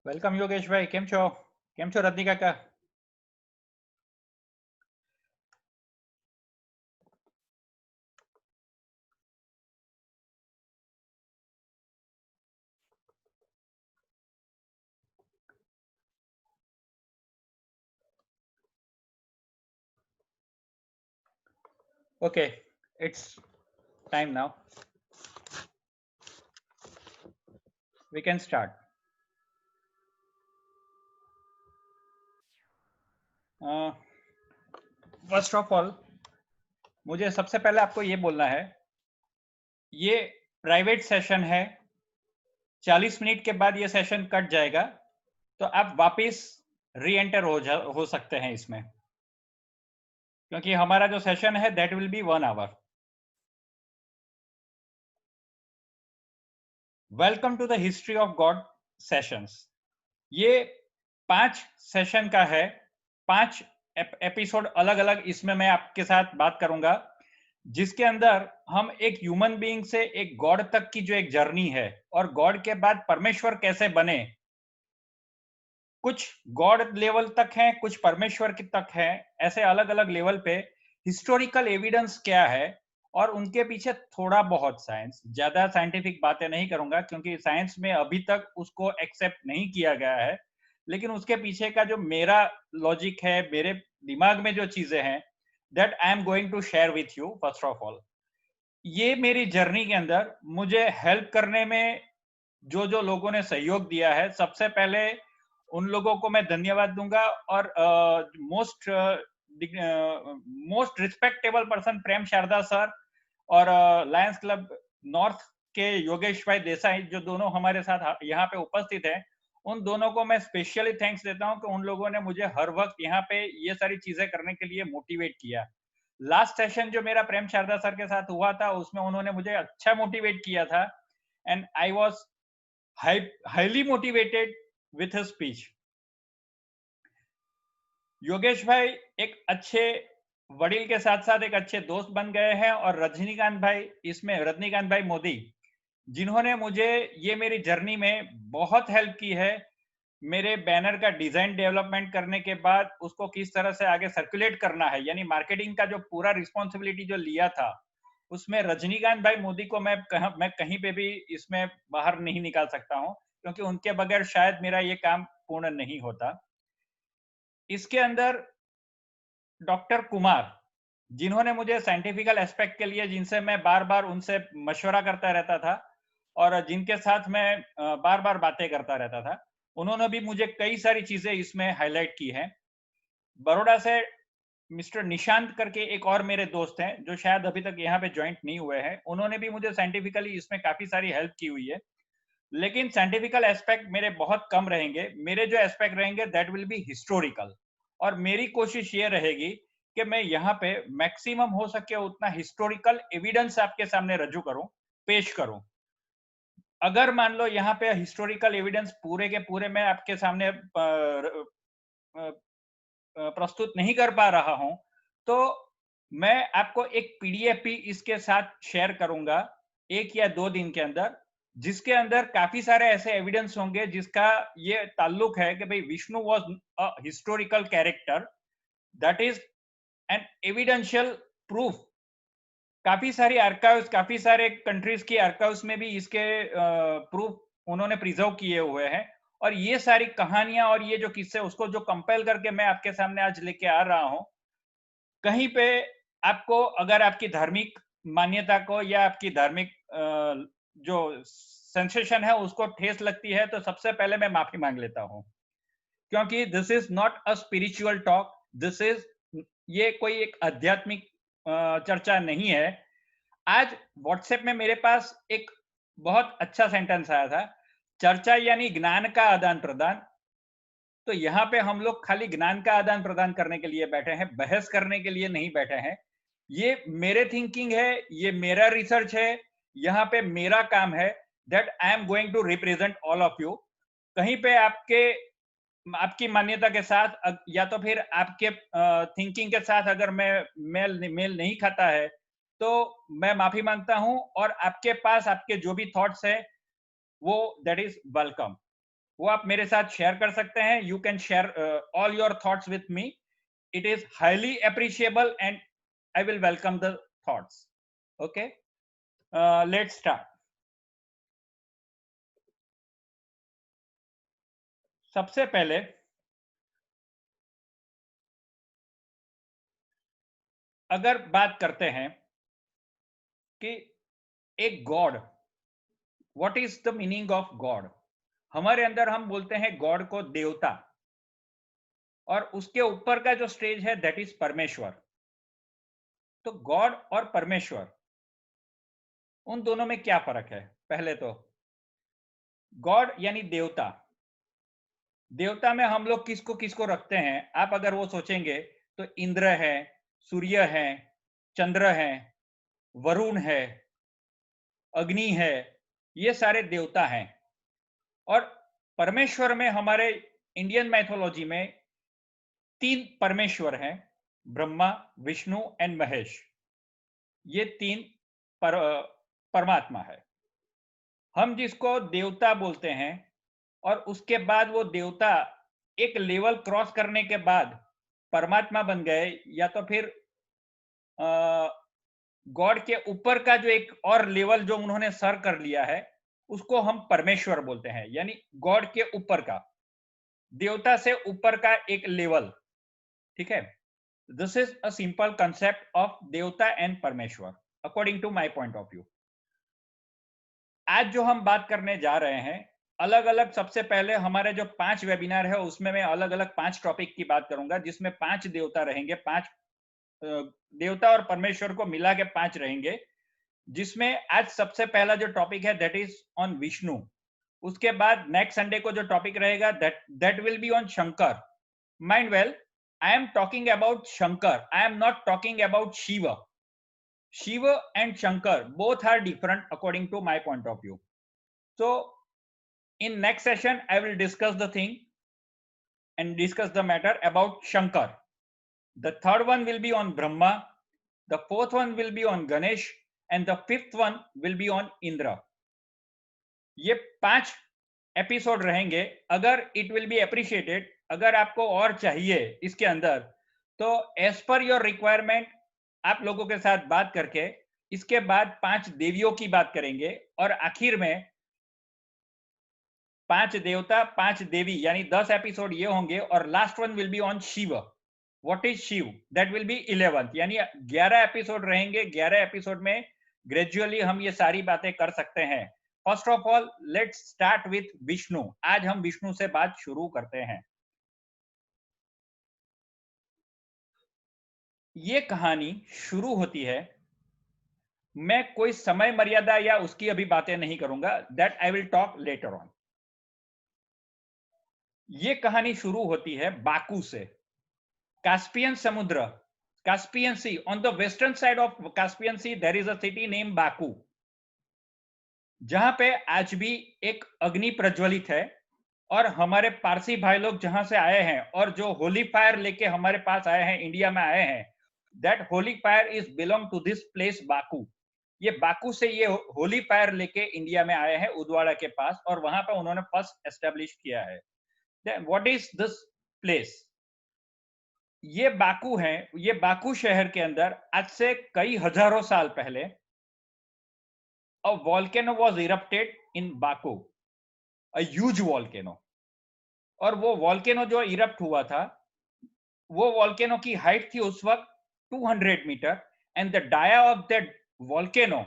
Welcome યોગેશભાઈ, કેમ છો રજની કાકા? Okay, it's time now. We can start. First of all, मुझे सबसे पहले आपको ये बोलना है, ये प्राइवेट सेशन है। 40 मिनट के बाद ये सेशन कट जाएगा, तो आप वापस री एंटर हो सकते हैं इसमें, क्योंकि हमारा जो सेशन है that will be 1 hour. Welcome to the history of god sessions. ये 5 सेशन का है, 5 एपिसोड अलग अलग इसमें मैं आपके साथ बात करूंगा, जिसके अंदर हम एक ह्यूमन बीइंग से एक गॉड तक की जो एक जर्नी है, और गॉड के बाद परमेश्वर कैसे बने, कुछ गॉड लेवल तक हैं, कुछ परमेश्वर की तक हैं, ऐसे अलग अलग लेवल पे हिस्टोरिकल एविडेंस क्या है, और उनके पीछे थोड़ा बहुत साइंस। ज्यादा साइंटिफिक बातें नहीं करूंगा क्योंकि साइंस में अभी तक उसको एक्सेप्ट नहीं किया गया है, लेकिन उसके पीछे का जो मेरा लॉजिक है, मेरे दिमाग में जो चीजें हैं, that I am going to share with you. First of all, ये मेरी जर्नी के अंदर मुझे हेल्प करने में जो जो लोगों ने सहयोग दिया है, सबसे पहले उन लोगों को मैं धन्यवाद दूंगा। और मोस्ट रिस्पेक्टेबल पर्सन प्रेम शारदा सर, और लायंस क्लब नॉर्थ के योगेश भाई देसाई, जो दोनों हमारे साथ यहाँ पे उपस्थित हैं, उन दोनों को मैं स्पेशली थैंक्स देता हूँ कि उन लोगों ने मुझे हर वक्त यहाँ पे ये सारी चीजें करने के लिए मोटिवेट किया। लास्ट सेशन जो मेरा प्रेम शारदा सर के साथ हुआ था, उसमें उन्होंने मुझे अच्छा मोटिवेट किया था, and I was highly motivated with his speech. Yogesh भाई एक अच्छे वडील के साथ साथ एक अच्छे दोस्त बन गए हैं, और रजनीकांत भाई मोदी, जिन्होंने मुझे ये मेरी जर्नी में बहुत हेल्प की है। मेरे बैनर का डिजाइन डेवलपमेंट करने के बाद उसको किस तरह से आगे सर्कुलेट करना है, यानी मार्केटिंग का जो पूरा रिस्पॉन्सिबिलिटी जो लिया था, उसमें रजनीकांत भाई मोदी को मैं कहीं पे भी इसमें बाहर नहीं निकाल सकता हूं, क्योंकि उनके बगैर शायद मेरा ये काम पूर्ण नहीं होता। इसके अंदर डॉक्टर कुमार, जिन्होंने मुझे साइंटिफिकल एस्पेक्ट के लिए, जिनसे मैं बार बार उनसे मशवरा करता रहता था और जिनके साथ मैं बार बार बातें करता रहता था, उन्होंने भी मुझे कई सारी चीजें इसमें हाईलाइट की हैं। बड़ौदा से मिस्टर निशांत करके एक और मेरे दोस्त हैं, जो शायद अभी तक यहाँ पे ज्वाइंट नहीं हुए हैं, उन्होंने भी मुझे साइंटिफिकली इसमें काफी सारी हेल्प की हुई है। लेकिन साइंटिफिकल एस्पेक्ट मेरे बहुत कम रहेंगे, मेरे जो एस्पेक्ट रहेंगे दैट विल बी हिस्टोरिकल। और मेरी कोशिश ये रहेगी कि मैं यहाँ पे मैक्सिमम हो सके उतना हिस्टोरिकल एविडेंस आपके सामने रजू करूं, पेश करूं। अगर मान लो यहाँ पे हिस्टोरिकल एविडेंस पूरे के पूरे मैं आपके सामने प्रस्तुत नहीं कर पा रहा हूं, तो मैं आपको एक पीडीएफ भी इसके साथ शेयर करूंगा 1 या 2 दिन के अंदर, जिसके अंदर काफी सारे ऐसे एविडेंस होंगे जिसका ये ताल्लुक है कि भाई Vishnu was a historical character, that is an evidential proof. काफी सारी आर्काइव्स, काफी सारे कंट्रीज की आर्काइव्स में भी इसके प्रूफ उन्होंने प्रिजर्व किए हुए हैं। और ये सारी कहानियां और ये जो किस्से, उसको जो कंपेल करके मैं आपके सामने आज लेके आ रहा हूं, कहीं पे आपको, अगर आपकी धार्मिक मान्यता को या आपकी धार्मिक जो सेंसेशन है उसको ठेस लगती है, तो सबसे पहले मैं माफी मांग लेता हूं, क्योंकि this is not a spiritual talk, this is, ये कोई एक आध्यात्मिक चर्चा नहीं है। आज व्हाट्सएप में मेरे पास एक बहुत अच्छा सेंटेंस आया था, चर्चा यानी ज्ञान का आदान प्रदान। तो यहाँ पे हम लोग खाली ज्ञान का आदान प्रदान करने के लिए बैठे हैं, बहस करने के लिए नहीं बैठे हैं। ये मेरे थिंकिंग है, ये मेरा रिसर्च है, यहाँ पे मेरा काम है, that I am going to represent all of you. कहीं पे आपकी मान्यता के साथ या तो फिर आपके थिंकिंग के साथ अगर मैं मेल नहीं खाता है, तो मैं माफी मांगता हूं, और आपके पास आपके जो भी थॉट्स है वो दैट इज वेलकम। वो आप मेरे साथ शेयर कर सकते हैं. You can share all your thoughts with me. It is highly appreciable and I will welcome the thoughts. Okay, let's start. सबसे पहले अगर बात करते हैं कि एक God, what is the meaning of God. हमारे अंदर हम बोलते हैं गॉड को देवता, और उसके ऊपर का जो स्टेज है दैट इज परमेश्वर. तो गॉड और परमेश्वर, उन दोनों में क्या फर्क है. पहले तो गॉड यानी देवता. देवता में हम लोग किसको किसको रखते हैं. आप अगर वो सोचेंगे तो इंद्र है, सूर्य है, चंद्र है, वरुण है, अग्नि है, ये सारे देवता हैं. और परमेश्वर में हमारे इंडियन मैथोलॉजी में 3 परमेश्वर हैं, ब्रह्मा, विष्णु एंड महेश. ये 3 परमात्मा है. हम जिसको देवता बोलते हैं, और उसके बाद वो देवता एक लेवल क्रॉस करने के बाद परमात्मा बन गए, या तो फिर गॉड के ऊपर का जो एक और लेवल जो उन्होंने सर कर लिया है, उसको हम परमेश्वर बोलते हैं. यानी गॉड के ऊपर का, देवता से ऊपर का एक लेवल. ठीक है. This is a simple concept of देवता एंड परमेश्वर according to my point of view. आज जो हम बात करने जा रहे हैं, अलग अलग, सबसे पहले हमारे जो 5 वेबिनार है उसमें मैं अलग अलग 5 टॉपिक की बात करूंगा, जिसमें 5 देवता रहेंगे. 5 देवता और परमेश्वर को मिला के 5 रहेंगे, जिसमें आज सबसे पहला जो टॉपिक है दैट इज ऑन विष्णु. उसके बाद नेक्स्ट संडे को जो टॉपिक रहेगा that will be on Shankar. Mind well, I am talking about Shankar, I am not talking about Shiva. Shiva and Shankar both are different according to my point of view. So in next session I will discuss the thing and discuss the matter about Shankar. The third one will be on Brahma, the fourth one will be on Ganesh, and the fifth one will be on Indra. ये 5 episode रहेंगे. अगर it will be appreciated, अगर आपको और चाहिए इसके अंदर, तो एज पर योर रिक्वायरमेंट आप लोगों के साथ बात करके इसके बाद 5 देवियों की बात करेंगे, और आखिर में 5 देवता 5 देवी, यानी 10 एपिसोड ये होंगे. और last one will be on Shiva. What is Shiva, that will be 11th. यानी 11 एपिसोड रहेंगे. 11 एपिसोड में ग्रेजुअली हम ये सारी बातें कर सकते हैं. First of all let's start with Vishnu. आज हम विष्णु से बात शुरू करते हैं. ये कहानी शुरू होती है, मैं कोई समय मर्यादा या उसकी अभी बातें नहीं करूंगा, that I will talk later on. ये कहानी शुरू होती है बाकू से. कास्पियन समुद्र, Caspian sea, on the western side of Caspian sea there is a city name Baku, जहां पे आज भी एक अग्नि प्रज्वलित है. और हमारे पारसी भाई लोग जहां से आए हैं और जो होली फायर लेके हमारे पास आए हैं, इंडिया में आए हैं, that holy fire is belong to this place Baku. ये बाकू से ये होली फायर लेके इंडिया में आए हैं, उदवाड़ा के पास, और वहां पर उन्होंने फर्स्ट एस्टेब्लिश किया है. What is this place. ये बाकू है. ये बाकू शहर के अंदर आज से कई हजारों साल पहले a volcano was erupted in Baku, a huge volcano. और वो वॉल्केनो जो इरप्ट हुआ था, वो वॉल्केनो की हाइट थी उस वक्त 200 metre, and the dia of that volcano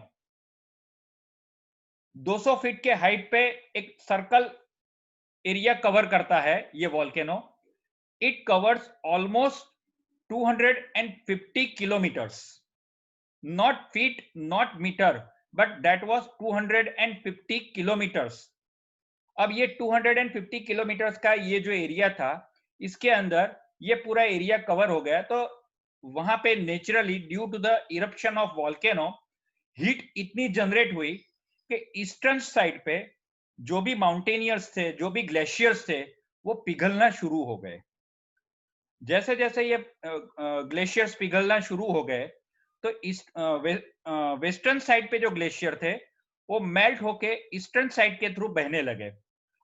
200 feet के हाइट पे एक सर्कल एरिया कवर करता है ये volcano. It covers almost 250 kilometres, not feet not metre, but that was 250 kilometres. अब ये 250 किलोमीटर्स का ये जो एरिया था, इसके अंदर ये पूरा एरिया कवर हो गया. तो वहां पे naturally due to the eruption of volcano heat इतनी जनरेट हुई कि ईस्टर्न साइड पे जो भी माउंटेनियर्स थे, जो भी ग्लेशियर्स थे, वो पिघलना शुरू हो गए. जैसे जैसे ये ग्लेशियर्स पिघलना शुरू हो गए, तो वेस्टर्न साइड पे जो ग्लेशियर थे वो मेल्ट होके ईस्टर्न साइड के थ्रू बहने लगे.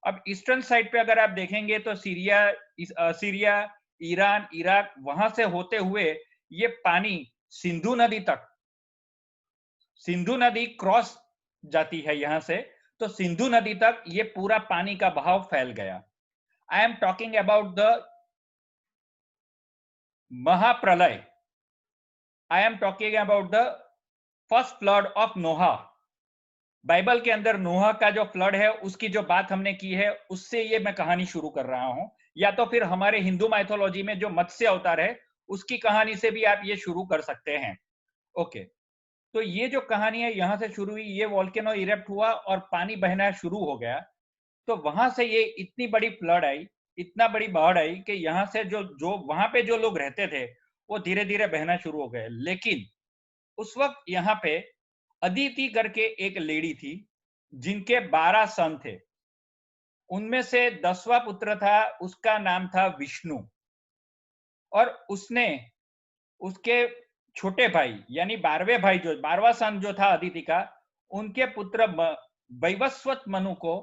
अब ईस्टर्न साइड पे अगर आप देखेंगे तो सीरिया, ईरान, इराक, वहां से होते हुए ये पानी सिंधु नदी तक, सिंधु नदी क्रॉस जाती है यहां से, तो सिंधु नदी तक ये पूरा पानी का बहाव फैल गया। I am talking about the महाप्रलय। I am talking about the first flood of Noah. Bible के अंदर नोहा का जो फ्लड है उसकी जो बात हमने की है, उससे ये मैं कहानी शुरू कर रहा हूं, या तो फिर हमारे हिंदू माइथोलॉजी में जो मत्स्य अवतार है उसकी कहानी से भी आप ये शुरू कर सकते हैं। ओके, तो ये जो कहानी है यहां से शुरू हुई, ये वॉल्केनो इरेप्ट हुआ और पानी बहना शुरू हो गया। तो वहां से ये इतनी बड़ी फ्लड आई, इतना बड़ी बाढ़ आई कि यहाँ से जो जो वहां पे जो लोग रहते थे वो धीरे धीरे बहना शुरू हो गए। लेकिन उस वक्त यहाँ पे अदिति करके एक लेडी थी जिनके 12 सन थे। उनमें से 10वां पुत्र था, उसका नाम था विष्णु। और उसने उसके छोटे भाई यानी 12वें भाई, जो 12वां सन जो था अदिति का, उनके पुत्र वैवस्वत मनु को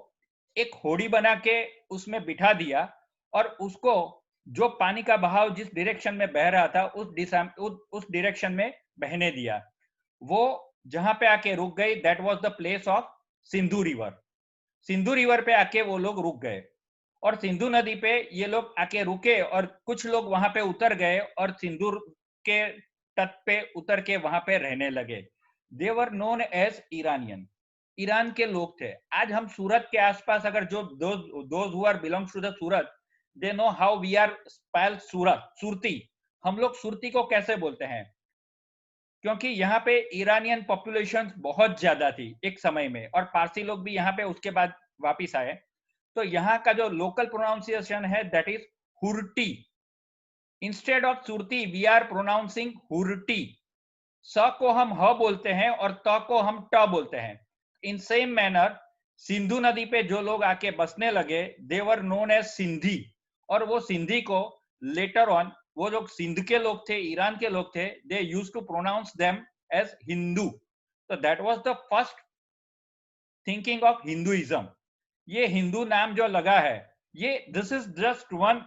एक होड़ी बना के उसमें बिठा दिया और उसको जो पानी का बहाव जिस डायरेक्शन में बह रहा था उस डायरेक्शन में बहने दिया। वो जहां पे आके रुक गई, that was the place of Sindhu river. Sindhu river पे आके वो लोग रुक गए और सिंधु नदी पे ये लोग आके रुके और कुछ लोग वहां पे उतर गए और सिंधु के तट पे उतर के वहां पे रहने लगे। They were known as Iranian. Iran के लोग थे। आज हम सूरत के आसपास अगर जो those who are belongs to the Surat, they know how we are spell Surat, Surti. हम लोग सुरती को कैसे बोलते हैं, क्योंकि यहाँ पे ईरानियन पॉपुलेशन बहुत ज्यादा थी एक समय में, और पारसी लोग भी यहाँ पे उसके बाद वापिस आए। तो यहाँ का जो लोकल प्रोनाउंसिएशन है दैट इज हुर्टी। Instead of Surti we are pronouncing हुर्टी। स को हम ह बोलते हैं और त को हम ट बोलते हैं। इन सेम मैनर सिंधु नदी पे जो लोग आके बसने लगे, they were known as Sindhi. और वो सिंधी को लेटर ऑन, वो लोग सिंध के लोग थे, ईरान के लोग थे, they use to pronounce them as Hindu. तो that was the first thinking of Hinduism. ये हिंदू नाम जो लगा है, ये this is just one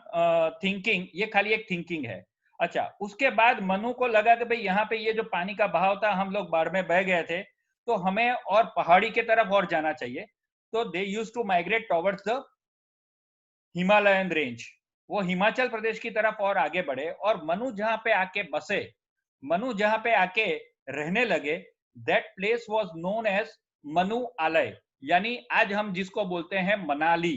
thinking, ये खाली एक थिंकिंग है। अच्छा, उसके बाद मनु को लगा कि भाई यहाँ पे ये जो पानी का बहाव था, हम लोग बाढ़ में बह गए थे, तो हमें और पहाड़ी की तरफ और जाना चाहिए। तो they use to migrate towards the Himalayan range. वो हिमाचल प्रदेश की तरफ और आगे बढ़े और मनु जहां पे आके बसे, मनु जहां पे आके रहने लगे, that place was known as Manu Alay, यानी आज हम जिसको बोलते हैं मनाली।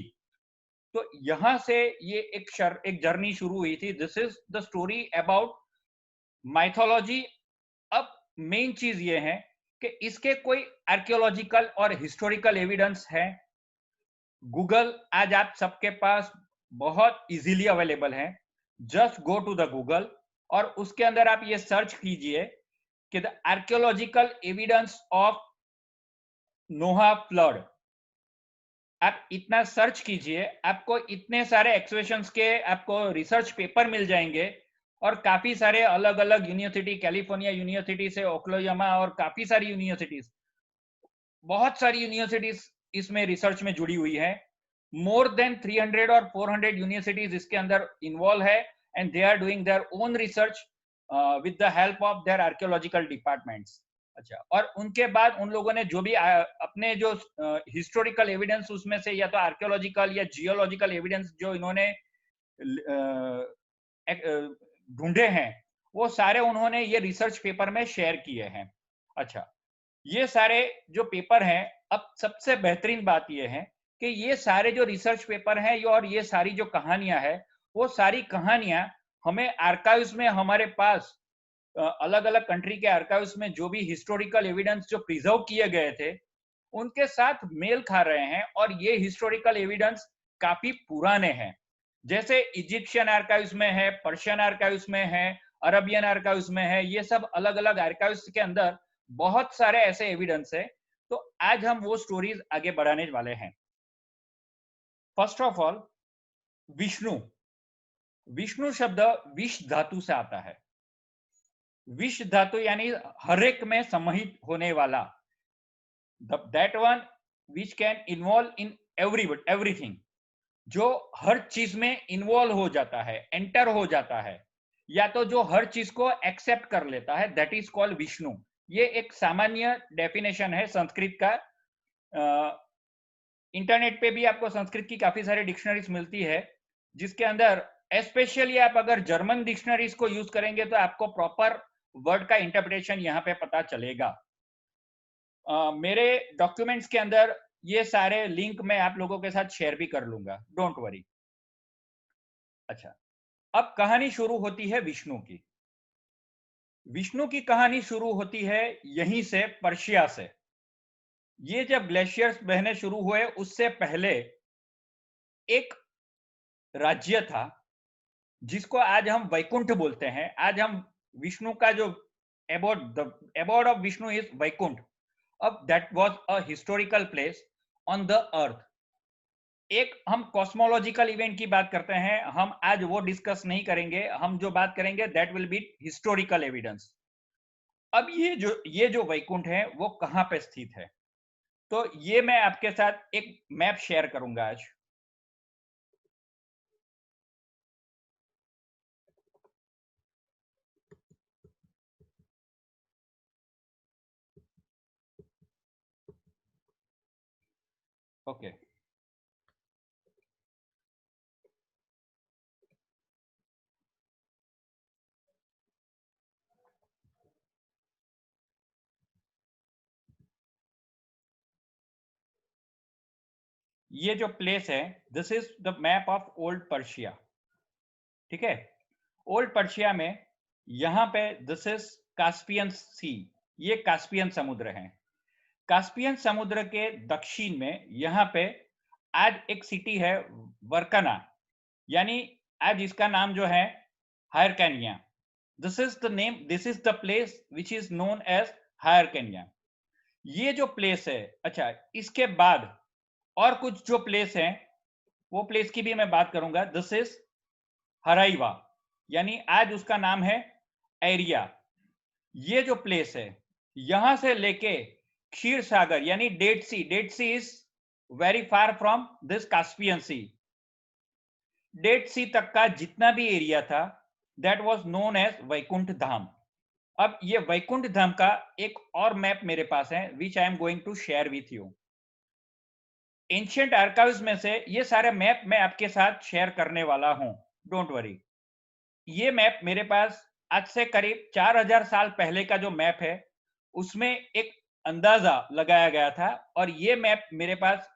तो यहां से ये एक जर्नी शुरू हुई थी। This is the story about mythology. अब मेन चीज ये है कि इसके कोई आर्कियोलॉजिकल और हिस्टोरिकल एविडेंस है? गूगल आज आप सबके पास बहुत इजीली अवेलेबल है। Just go to the Google और उसके अंदर आप ये सर्च कीजिए कि the archaeological evidence of Noah flood. आप इतना सर्च कीजिए, आपको इतने सारे एक्सवेशंस के आपको रिसर्च पेपर मिल जाएंगे और काफी सारे अलग अलग यूनिवर्सिटी, कैलिफोर्निया यूनिवर्सिटी से ओक्लाहोमा और काफी सारी यूनिवर्सिटीज, बहुत सारी यूनिवर्सिटीज इसमें रिसर्च में जुड़ी हुई है। मोर देन 300 और 400 यूनिवर्सिटीज इसके अंदर इन्वॉल्व है and they are doing their own research with the help of their archaeological departments. अच्छा, और उनके बाद उन लोगों ने जो भी अपने जो हिस्टोरिकल एविडेंस उसमें से, या तो आर्कियोलॉजिकल या जियोलॉजिकल एविडेंस जो इन्होंने ढूंढे हैं, वो सारे उन्होंने ये रिसर्च पेपर में शेयर किए हैं। अच्छा, ये सारे जो पेपर हैं, अब सबसे बेहतरीन बात ये है कि ये सारे जो रिसर्च पेपर हैं और ये सारी जो कहानियां हैं, वो सारी कहानियां हमें आर्काइव्स में, हमारे पास अलग अलग कंट्री के आर्काइव्स में जो भी हिस्टोरिकल एविडेंस जो प्रिजर्व किए गए थे, उनके साथ मेल खा रहे हैं। और ये हिस्टोरिकल एविडेंस काफी पुराने हैं, जैसे इजिप्शियन आर्काइव्स में है, पर्शियन आर्काइव्स में है, अरबियन आर्काइव्स में है। ये सब अलग अलग आर्काइव्स के अंदर बहुत सारे ऐसे एविडेंस है। तो आज हम वो स्टोरीज आगे बढ़ाने वाले हैं। First of all, Vishnu. Vishnu शब्द विष धातु से आता है। विष धातु यानी हर एक में समाहित होने वाला, that one which can involve in everything. जो हर चीज में इन्वॉल्व हो जाता है, एंटर हो जाता है, या तो जो हर चीज को एक्सेप्ट कर लेता है, दैट इज कॉल्ड विष्णु। ये एक सामान्य डेफिनेशन है संस्कृत का। इंटरनेट पे भी आपको संस्कृत की काफी सारी डिक्शनरीज मिलती है, जिसके अंदर स्पेशली आप अगर जर्मन डिक्शनरीज को यूज करेंगे तो आपको प्रॉपर वर्ड का इंटरप्रिटेशन यहाँ पे पता चलेगा। मेरे डॉक्यूमेंट्स के अंदर ये सारे लिंक मैं आप लोगों के साथ शेयर भी कर लूंगा, डोंट वरी। अच्छा, अब कहानी शुरू होती है विष्णु की। विष्णु की कहानी शुरू होती है यहीं से, पर्शिया से। ये जब ग्लेशियर्स बहने शुरू हुए उससे पहले एक राज्य था जिसको आज हम वैकुंठ बोलते हैं। आज हम विष्णु का जो abode of Vishnu is Vaikunth. अब that was a historical place on the earth. एक हम कॉस्मोलॉजिकल इवेंट की बात करते हैं, हम आज वो डिस्कस नहीं करेंगे। हम जो बात करेंगे that will B historical evidence. अब ये जो वैकुंठ है वो कहाँ पे स्थित है, तो ये मैं आपके साथ एक मैप शेयर करूंगा आज। ओके, ये जो प्लेस है, this is the map of old Persia. ठीक है, ओल्ड पर्शिया में यहाँ पे दिस इज कास्पियन सी। ये कास्पियन समुद्र है। कास्पियन समुद्र के दक्षिण में यहाँ पे आज एक सिटी है वर्कना, यानी आज इसका नाम जो है Hyrcania. This is the place which is known as Hyrcania. ये जो प्लेस है, अच्छा, इसके बाद और कुछ जो प्लेस है वो प्लेस की भी मैं बात करूंगा। दिस इज हराइवा, यानी आज उसका नाम है एरिया। ये जो प्लेस है यहां से लेके क्षीर सागर यानी Dead Sea is very far from this Caspian Sea. Dead Sea तक का जितना भी एरिया था that was known as Vaikunth Dham. अब ये वैकुंठ धाम का एक और मैप मेरे पास है which I am going to share with you. Ancient archives में से ये सारे मैप मैं आपके साथ शेयर करने वाला हूं, डोंट वरी। ये मैप मेरे पास आज से करीब 4000 साल पहले का जो मैप है उसमें एक अंदाजा लगाया गया था, और ये मैप मेरे पास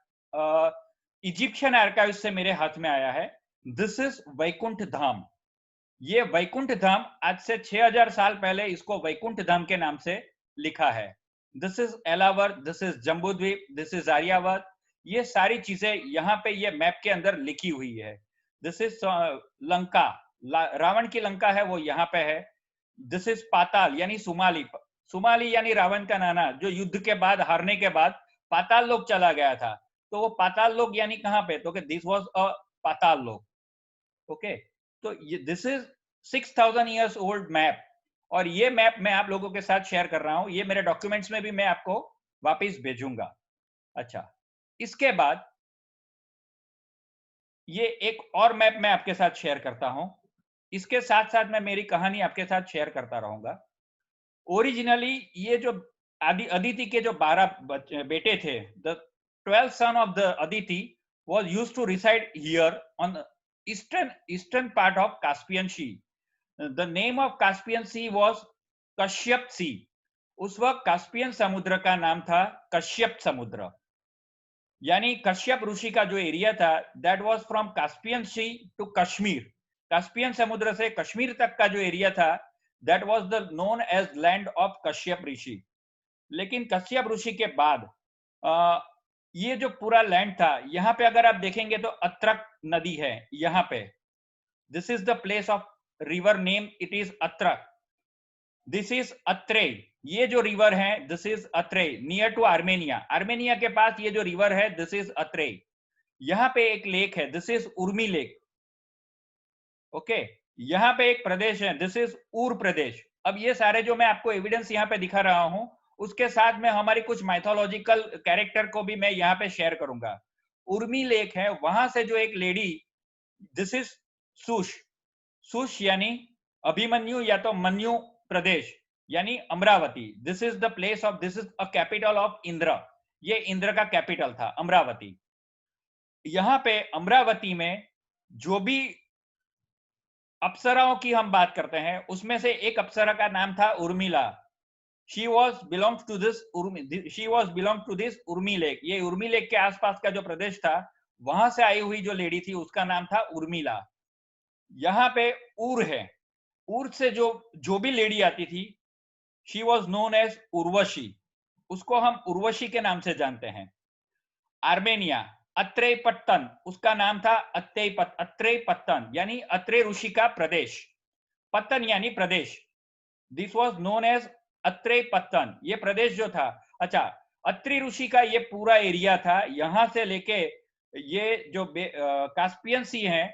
इजिप्शियन आर्काइव से मेरे हाथ में आया है। दिस इज वैकुंठ धाम। ये वैकुंठ धाम आज से 6000 साल पहले इसको वैकुंठ धाम के नाम से लिखा है। दिस इज एलावर, this is Jambudweep, this is Aryavarta. ये सारी चीजें यहाँ पे ये मैप के अंदर लिखी हुई है। दिस इज लंका, रावण की लंका है वो यहाँ पे है। दिस इज पाताल यानी सुमाली। सुमाली यानी रावण का नाना, जो युद्ध के बाद, हारने के बाद पाताल लोक चला गया था। तो वो पाताल लोक यानी कहाँ पे, तो दिस वाज अ पाताल लोक। ओके, तो this is 6000 years old map, और ये मैप मैं आप लोगों के साथ शेयर कर रहा हूं। ये मेरे डॉक्यूमेंट्स में भी मैं आपको वापस भेजूंगा। अच्छा, इसके बाद ये एक और मैप मैं आपके साथ शेयर करता हूं। इसके साथ साथ मैं मेरी कहानी आपके साथ शेयर करता रहूंगा। ओरिजिनली ये जो अदिति के जो 12 बेटे थे, the 12th son of the Aditi was used to reside here on the eastern part of Caspian Sea. The name of Caspian Sea was Kashyap Sea. उस वक्त कास्पियन समुद्र का नाम था कश्यप समुद्र, यानी कश्यप ऋषि का जो एरिया था that was from Caspian Sea to Kashmir. कास्पियन समुद्र से कश्मीर तक का जो एरिया था that was the known as land of Kashyap Rishi. लेकिन कश्यप ऋषि के बाद ये जो पूरा लैंड था, यहाँ पे अगर आप देखेंगे तो अत्रक नदी है यहाँ पे। This is the place of river name, it is Atrak. This is Atre. ये जो रिवर है this is Atre, near to Armenia. Armenia के पास ये जो रिवर है दिस इज अत्रे। यहाँ पे एक लेक है, this is Urmi lake. Okay, यहाँ पे एक प्रदेश है, दिस इज ऊर प्रदेश। अब ये सारे जो मैं आपको एविडेंस यहाँ पे दिखा रहा हूँ उसके साथ में हमारी कुछ माइथोलॉजिकल कैरेक्टर को भी मैं यहाँ पे शेयर करूंगा। उर्मी लेक है, वहां से जो एक lady, this is Sush, Sush यानी अभिमन्यु या तो मन्यु प्रदेश यानी Amravati. This is the place of, this is a capital of Indra, ये इंद्र का कैपिटल था अमरावती। यहां पे अमरावती में जो भी अप्सराओं की हम बात करते हैं, उसमें से एक अप्सरा का नाम था Urmila. She was belong to this she was belong to this Urmi lake. ये उर्मी लेक के आसपास का जो प्रदेश था, वहां से आई हुई जो लेडी थी उसका नाम था उर्मिला। यहाँ पे उर है, उर से जो जो भी लेडी आती थी, she was known as Urvashi, उसको हम उर्वशी के नाम से जानते हैं। आर्मेनिया, अत्रेपत्तन, उसका नाम था अत्रेपत्तन यानी अत्रे ऋषि का प्रदेश, पत्तन यानी प्रदेश। दिस वॉज नोन एज अत्रेपत्तन, ये प्रदेश जो था। अच्छा, अत्रि ऋषि का ये पूरा एरिया था, यहां से लेके ये जो कास्पियन सी है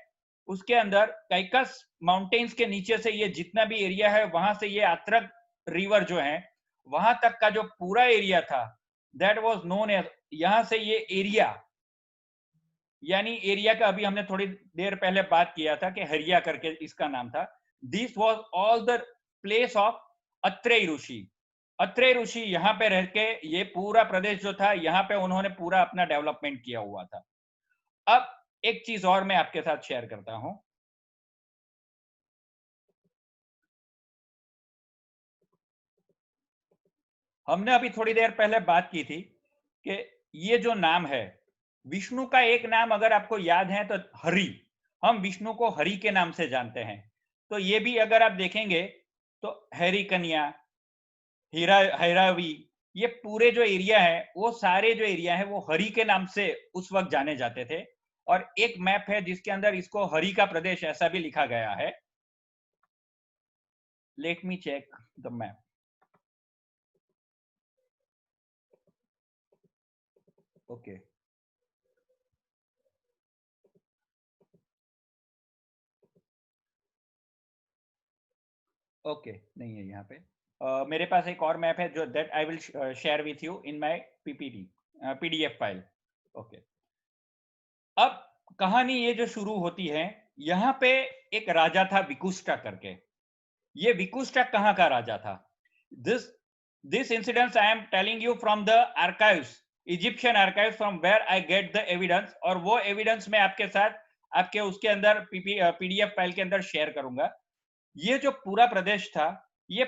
उसके अंदर कैकस माउंटेन्स के नीचे से ये जितना भी एरिया है, वहां से ये अत्रक रिवर जो है वहां तक का जो पूरा एरिया था, दैट वाज नोन एज, यहां से ये एरिया यानी एरिया का अभी हमने थोड़ी देर पहले बात किया था कि हरिया करके इसका नाम था। This was all the place of Atreya Rishi. Atreya Rishi यहाँ पे रह के ये पूरा प्रदेश जो था, यहाँ पे उन्होंने पूरा अपना डेवलपमेंट किया हुआ था। अब एक चीज और मैं आपके साथ शेयर करता हूं। हमने अभी थोड़ी देर पहले बात की थी कि ये जो नाम है, विष्णु का एक नाम अगर आपको याद है तो हरि, हम विष्णु को हरि के नाम से जानते हैं। तो ये भी अगर आप देखेंगे तो हैरी कन्या, हैरावी, ये पूरे जो एरिया है, वो सारे जो एरिया है वो हरि के नाम से उस वक्त जाने जाते थे। और एक मैप है जिसके अंदर इसको हरि का प्रदेश ऐसा भी लिखा गया है। Let me check the map. Okay, okay, नहीं है यहाँ पे। मेरे पास एक और मैप है जो that I will share with you in my PPT PDF file. Okay, अब कहानी ये जो शुरू होती है, यहाँ पे एक राजा था विकुष्टा करके। ये विकुष्टा कहाँ का राजा था? This this incident I am telling you from the archives, Egyptian archives, from where I get the evidence. और वो एविडेंस मैं आपके साथ आपके उसके अंदर पीडीएफ फाइल के अंदर शेयर करूंगा। ये जो पूरा प्रदेश था, ये